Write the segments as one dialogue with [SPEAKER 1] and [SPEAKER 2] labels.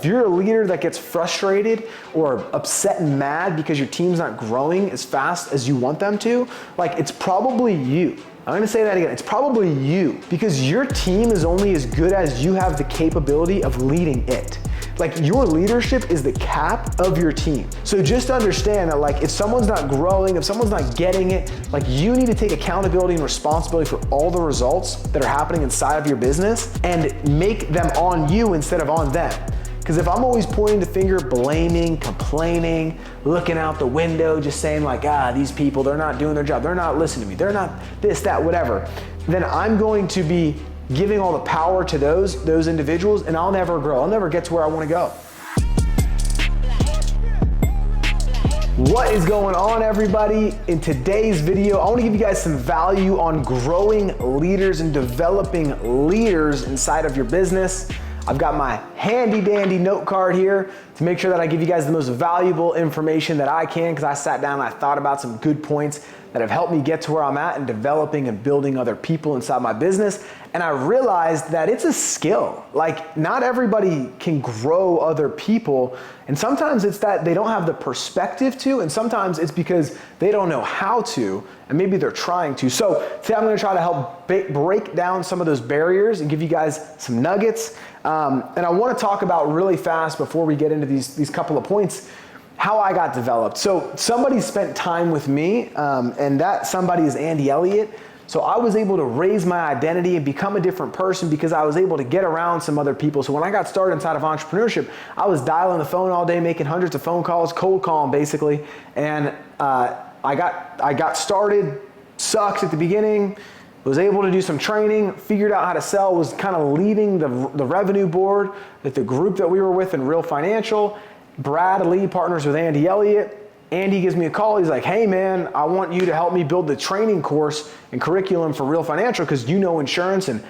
[SPEAKER 1] If you're a leader that gets frustrated or upset and mad because your team's not growing as fast as you want them to, like, it's probably you. I'm gonna say that again, it's probably you, because your team is only as good as you have the capability of leading it. Like, your leadership is the cap of your team. So just understand that, like, if someone's not growing, if someone's not getting it, like, you need to take accountability and responsibility for all the results that are happening inside of your business and make them on you instead of on them. Because if I'm always pointing the finger, blaming, complaining, looking out the window, just saying like, these people, they're not doing their job, they're not listening to me, they're not this, that, whatever, then I'm going to be giving all the power to those individuals, and I'll never grow. I'll never get to where I want to go. What is going on, everybody? In today's video, I want to give you guys some value on growing leaders and developing leaders inside of your business. I've got my handy dandy note card here to make sure that I give you guys the most valuable information that I can, because I sat down and I thought about some good points that have helped me get to where I'm at in developing and building other people inside my business. And I realized that it's a skill. Like, not everybody can grow other people. And sometimes it's that they don't have the perspective to, and sometimes it's because they don't know how to, and maybe they're trying to. So today I'm gonna try to help break down some of those barriers and give you guys some nuggets. And I wanna talk about really fast before we get into these couple of points, how I got developed. So somebody spent time with me, and that somebody is Andy Elliott. So I was able to raise my identity and become a different person because I was able to get around some other people. So when I got started inside of entrepreneurship, I was dialing the phone all day, making hundreds of phone calls, cold calling basically. And I got started, sucked at the beginning, was able to do some training, figured out how to sell, was kind of leading the revenue board at the group that we were with in Real Financial. Brad Lee partners with Andy Elliott. Andy gives me a call. He's like, hey man, I want you to help me build the training course and curriculum for Real Financial, because you know insurance and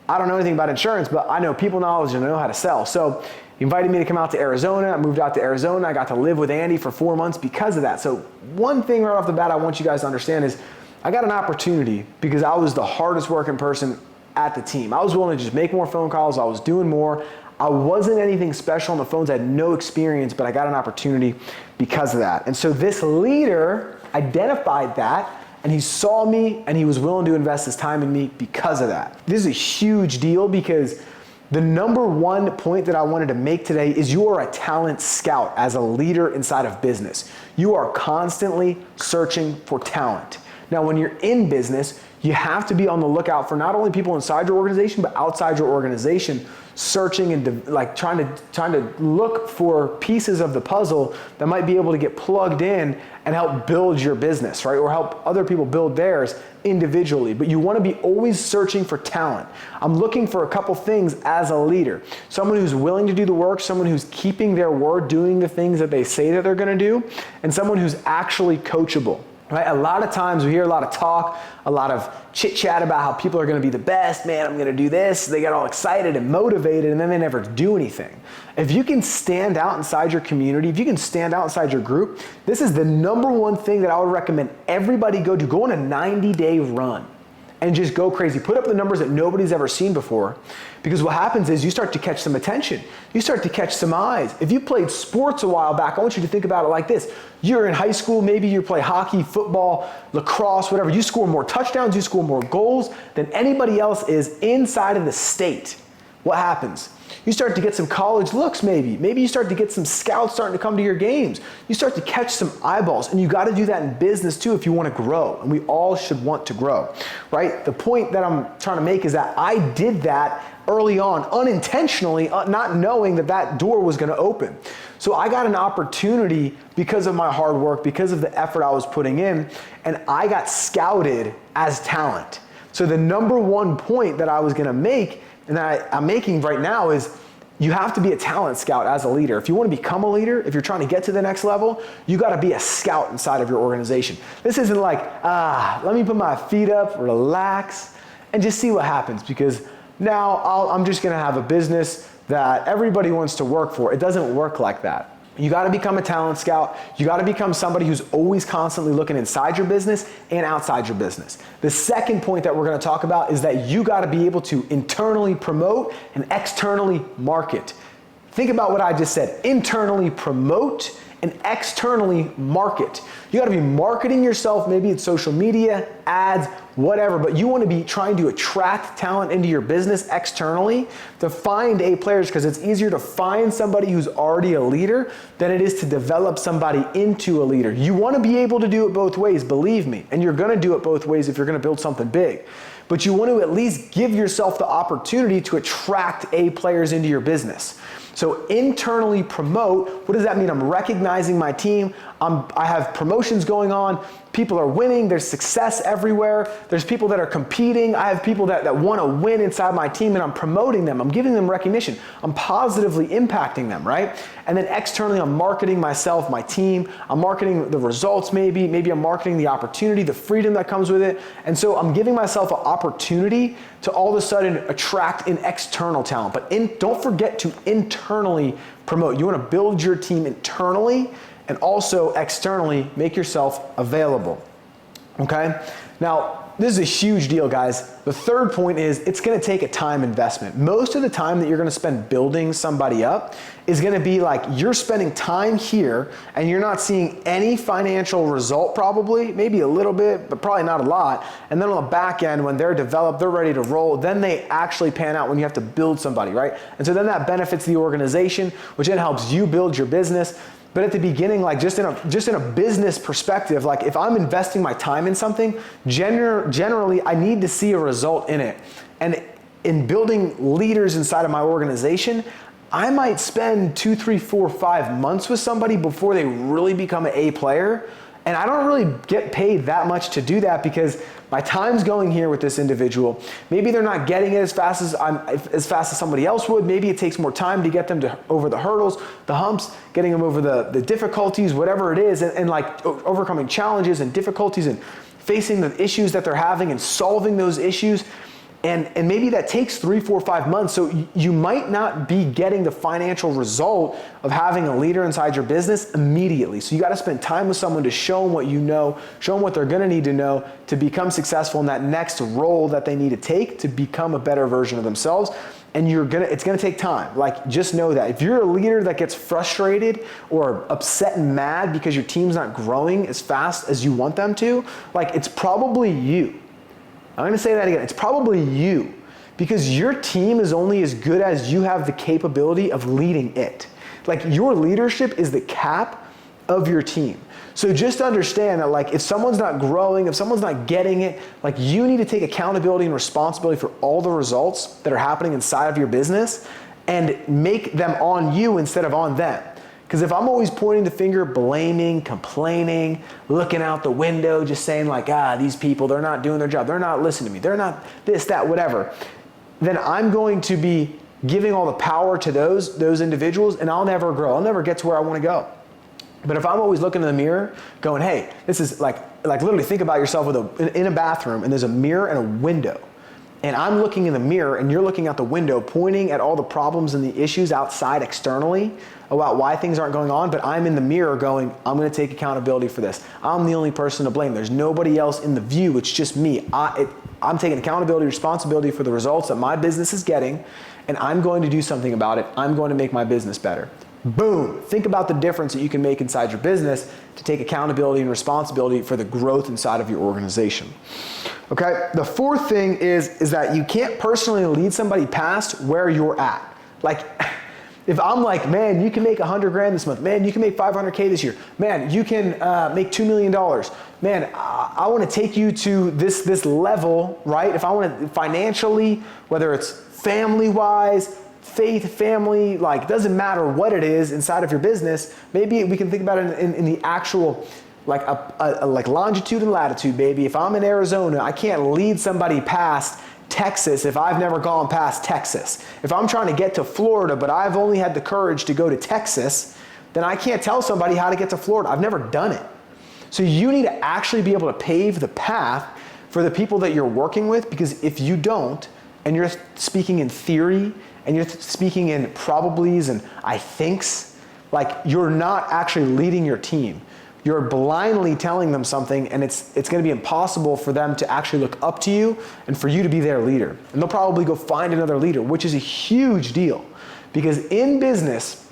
[SPEAKER 1] I don't know anything about insurance, but I know people knowledge and I know how to sell. So he invited me to come out to Arizona. I moved out to Arizona. I got to live with Andy for 4 months because of that. So one thing right off the bat I want you guys to understand is I got an opportunity because I was the hardest working person at the team. I was willing to just make more phone calls. I was doing more. I wasn't anything special on the phones. I had no experience, but I got an opportunity because of that. And so this leader identified that, and he saw me, and he was willing to invest his time in me because of that. This is a huge deal, because the number one point that I wanted to make today is you are a talent scout as a leader inside of business. You are constantly searching for talent. Now, when you're in business, you have to be on the lookout for not only people inside your organization, but outside your organization, searching and like trying to look for pieces of the puzzle that might be able to get plugged in and help build your business, right? Or help other people build theirs individually. But you want to be always searching for talent. I'm looking for a couple things as a leader. Someone who's willing to do the work, someone who's keeping their word, doing the things that they say that they're going to do, and someone who's actually coachable. Right? A lot of times we hear a lot of talk, a lot of chit chat about how people are going to be the best. Man, I'm going to do this. They get all excited and motivated, and then they never do anything. If you can stand out inside your community, if you can stand out inside your group, this is the number one thing that I would recommend everybody go do. Go on a 90-day run and just go crazy. Put up the numbers that nobody's ever seen before, because what happens is you start to catch some attention. You start to catch some eyes. If you played sports a while back, I want you to think about it like this. You're in high school, maybe you play hockey, football, lacrosse, whatever. You score more touchdowns, you score more goals than anybody else is inside of the state. What happens? You start to get some college looks maybe. Maybe you start to get some scouts starting to come to your games. You start to catch some eyeballs, and you got to do that in business too if you want to grow, and we all should want to grow, right? The point that I'm trying to make is that I did that early on, unintentionally, not knowing that that door was going to open. So I got an opportunity because of my hard work, because of the effort I was putting in, and I got scouted as talent. So the number one point that I was going to make, and that I'm making right now, is you have to be a talent scout as a leader. If you want to become a leader, if you're trying to get to the next level, you got to be a scout inside of your organization. This isn't like, let me put my feet up, relax, and just see what happens, because now I'm just going to have a business that everybody wants to work for. It doesn't work like that. You got to become a talent scout. You got to become somebody who's always constantly looking inside your business and outside your business. The second point that we're going to talk about is that you got to be able to internally promote and externally market. Think about what I just said. Internally promote and externally market. You gotta be marketing yourself, maybe it's social media, ads, whatever, but you wanna be trying to attract talent into your business externally to find A players, because it's easier to find somebody who's already a leader than it is to develop somebody into a leader. You wanna be able to do it both ways, believe me, and you're gonna do it both ways if you're gonna build something big. But you want to at least give yourself the opportunity to attract A players into your business. So internally promote, what does that mean? I'm recognizing my team. I have promotions going on. People are winning. There's success everywhere. There's people that are competing. I have people that want to win inside my team, and I'm promoting them. I'm giving them recognition. I'm positively impacting them, right? And then externally, I'm marketing myself, my team. I'm marketing the results maybe. Maybe I'm marketing the opportunity, the freedom that comes with it. And so I'm giving myself an opportunity to all of a sudden attract an external talent. But don't forget to internally promote. You want to build your team internally and also externally make yourself available, okay? Now, this is a huge deal, guys. The third point is it's gonna take a time investment. Most of the time that you're gonna spend building somebody up is gonna be like you're spending time here and you're not seeing any financial result probably, maybe a little bit, but probably not a lot. And then on the back end, when they're developed, they're ready to roll, then they actually pan out when you have to build somebody, right? And so then that benefits the organization, which then helps you build your business. But at the beginning, like just in a business perspective, like if I'm investing my time in something, generally I need to see a result in it. And in building leaders inside of my organization, I might spend 2, 3, 4, 5 months with somebody before they really become an A player. And I don't really get paid that much to do that because my time's going here with this individual. Maybe they're not getting it as fast as somebody else would. Maybe it takes more time to get them over the hurdles, the humps, getting them over the difficulties, whatever it is, and like overcoming challenges and difficulties and facing the issues that they're having and solving those issues. And maybe that takes 3, 4, 5 months. So you might not be getting the financial result of having a leader inside your business immediately. So you got to spend time with someone to show them what you know, show them what they're going to need to know to become successful in that next role that they need to take to become a better version of themselves. And it's gonna take time. Like, just know that. If you're a leader that gets frustrated or upset and mad because your team's not growing as fast as you want them to, like, it's probably you. I'm gonna say that again, it's probably you, because your team is only as good as you have the capability of leading it. Like, your leadership is the cap of your team. So just understand that, like, if someone's not growing, if someone's not getting it, like, you need to take accountability and responsibility for all the results that are happening inside of your business and make them on you instead of on them. Because if I'm always pointing the finger, blaming, complaining, looking out the window, just saying like, these people, they're not doing their job, they're not listening to me, they're not this, that, whatever, then I'm going to be giving all the power to those individuals, and I'll never grow. I'll never get to where I want to go. But if I'm always looking in the mirror going, hey, this is like literally think about yourself in a bathroom and there's a mirror and a window. And I'm looking in the mirror and you're looking out the window, pointing at all the problems and the issues outside externally about why things aren't going on, but I'm in the mirror going, I'm gonna take accountability for this. I'm the only person to blame. There's nobody else in the view, it's just me. I'm taking accountability, responsibility for the results that my business is getting, and I'm going to do something about it. I'm going to make my business better. Boom. Think about the difference that you can make inside your business to take accountability and responsibility for the growth inside of your organization. Okay, the fourth thing is that you can't personally lead somebody past where you're at. Like, if I'm like, man, you can make 100 grand this month. Man, you can make 500K this year. Man, you can make $2 million. Man, I want to take you to this level, right? If I want to financially, whether it's family-wise, faith, family, like, doesn't matter what it is inside of your business. Maybe we can think about it in the actual, like longitude and latitude, baby. If I'm in Arizona, I can't lead somebody past Texas if I've never gone past Texas. If I'm trying to get to Florida, but I've only had the courage to go to Texas, then I can't tell somebody how to get to Florida. I've never done it. So you need to actually be able to pave the path for the people that you're working with, because if you don't, and you're speaking in theory, and you're speaking in probablys and I thinks, like, you're not actually leading your team. You're blindly telling them something, and it's gonna be impossible for them to actually look up to you and for you to be their leader. And they'll probably go find another leader, which is a huge deal. Because in business,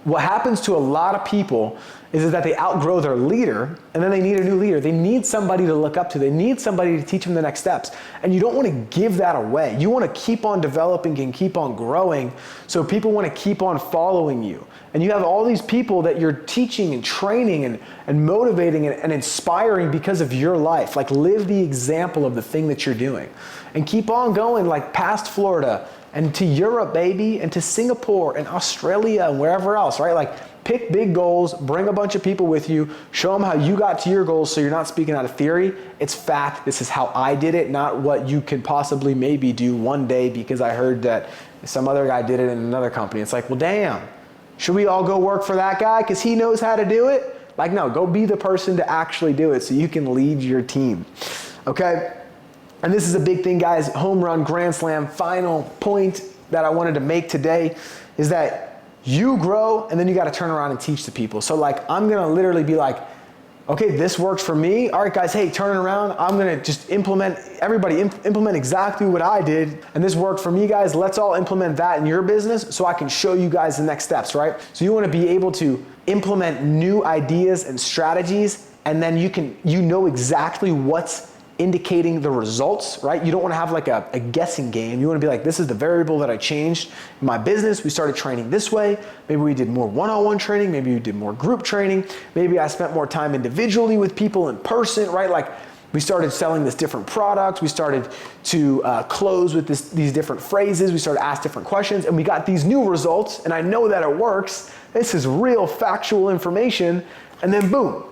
[SPEAKER 1] what happens to a lot of people is that they outgrow their leader and then they need a new leader. They need somebody to look up to. They need somebody to teach them the next steps. And you don't want to give that away. You want to keep on developing and keep on growing so people want to keep on following you. And you have all these people that you're teaching and training and motivating and inspiring because of your life. Like, live the example of the thing that you're doing. And keep on going, like past Florida and to Europe, baby, and to Singapore and Australia and wherever else, right? Like, pick big goals, bring a bunch of people with you, show them how you got to your goals so you're not speaking out of theory. It's fact. This is how I did it, not what you could possibly maybe do one day because I heard that some other guy did it in another company. It's like, well, damn, should we all go work for that guy because he knows how to do it? Like, no, go be the person to actually do it so you can lead your team, okay? And this is a big thing, guys. Home run, grand slam. Final point that I wanted to make today is that you grow and then you got to turn around and teach the people. So like, I'm going to literally be like, okay, this works for me. All right, guys, hey, turn it around. I'm going to just implement exactly what I did. And this worked for me, guys. Let's all implement that in your business so I can show you guys the next steps, right? So you want to be able to implement new ideas and strategies, and then you know exactly what's indicating the results, right? You don't want to have like a guessing game. You want to be like, this is the variable that I changed in my business. We started training this way. Maybe we did more one-on-one training. Maybe we did more group training. Maybe I spent more time individually with people in person, right? Like, we started selling this different product. We started to close with these different phrases. We started to ask different questions, and we got these new results, and I know that it works. This is real factual information, and then boom,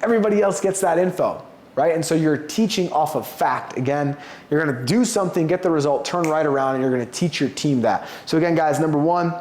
[SPEAKER 1] everybody else gets that info. Right? And so you're teaching off of fact. Again, you're going to do something, get the result, turn right around, and you're going to teach your team that. So again, guys, number one,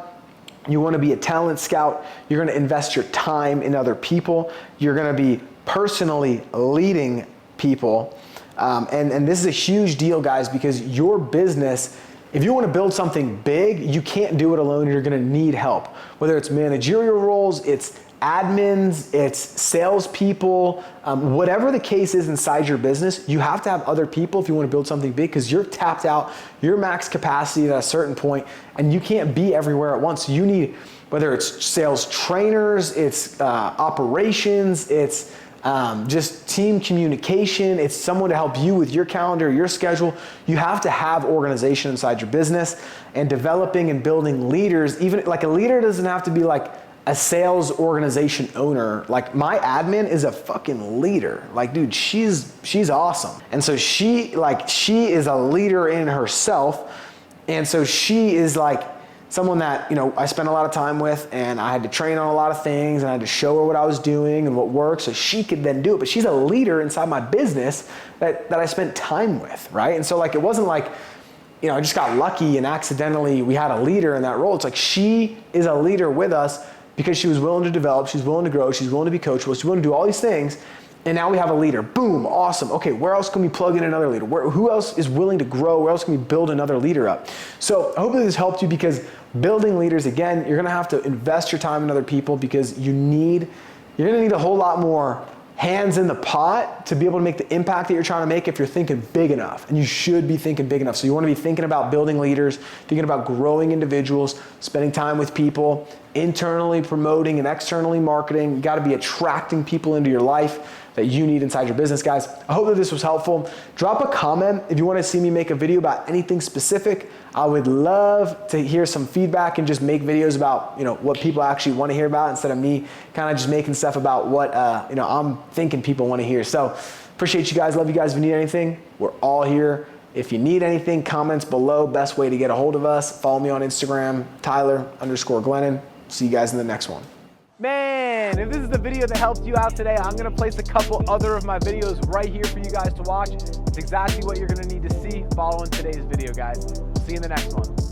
[SPEAKER 1] you want to be a talent scout. You're going to invest your time in other people. You're going to be personally leading people. And this is a huge deal, guys, because your business, if you want to build something big, you can't do it alone. You're going to need help. Whether it's managerial roles, it's admins, it's salespeople, whatever the case is inside your business, you have to have other people if you want to build something big, because you're tapped out, you're max capacity at a certain point, and you can't be everywhere at once. You need, whether it's sales trainers, it's operations, it's just team communication, it's someone to help you with your calendar, your schedule. You have to have organization inside your business, and developing and building leaders. Even like, a leader doesn't have to be like a sales organization owner. Like, my admin is a fucking leader. Like, dude, she's awesome. And so she is a leader in herself. And so she is like someone that, you know, I spent a lot of time with, and I had to train on a lot of things, and I had to show her what I was doing and what works so she could then do it. But she's a leader inside my business that I spent time with, right? And so like, it wasn't like, you know, I just got lucky and accidentally we had a leader in that role. It's like, she is a leader with us because she was willing to develop, she's willing to grow, she's willing to be coachable, she's willing to do all these things, and now we have a leader. Boom, awesome. Okay, where else can we plug in another leader? Who else is willing to grow? Where else can we build another leader up? So I hope that this helped you, because building leaders, again, you're gonna have to invest your time in other people, because you're gonna need a whole lot more hands in the pot to be able to make the impact that you're trying to make if you're thinking big enough. And you should be thinking big enough. So you want to be thinking about building leaders, thinking about growing individuals, spending time with people, internally promoting and externally marketing. You got to be attracting people into your life that you need inside your business, guys. I hope that this was helpful. Drop a comment if you want to see me make a video about anything specific. I would love to hear some feedback and just make videos about, you know, what people actually want to hear about, instead of me kind of just making stuff about what you know, I'm thinking people want to hear. So appreciate you guys. Love you guys. If you need anything, we're all here. If you need anything, comments below. Best way to get a hold of us. Follow me on Instagram, Tyler_Glennon. See you guys in the next one. Man, if this is the video that helped you out today, I'm gonna place a couple other of my videos right here for you guys to watch. It's exactly what you're gonna need to see following today's video, guys. See you in the next one.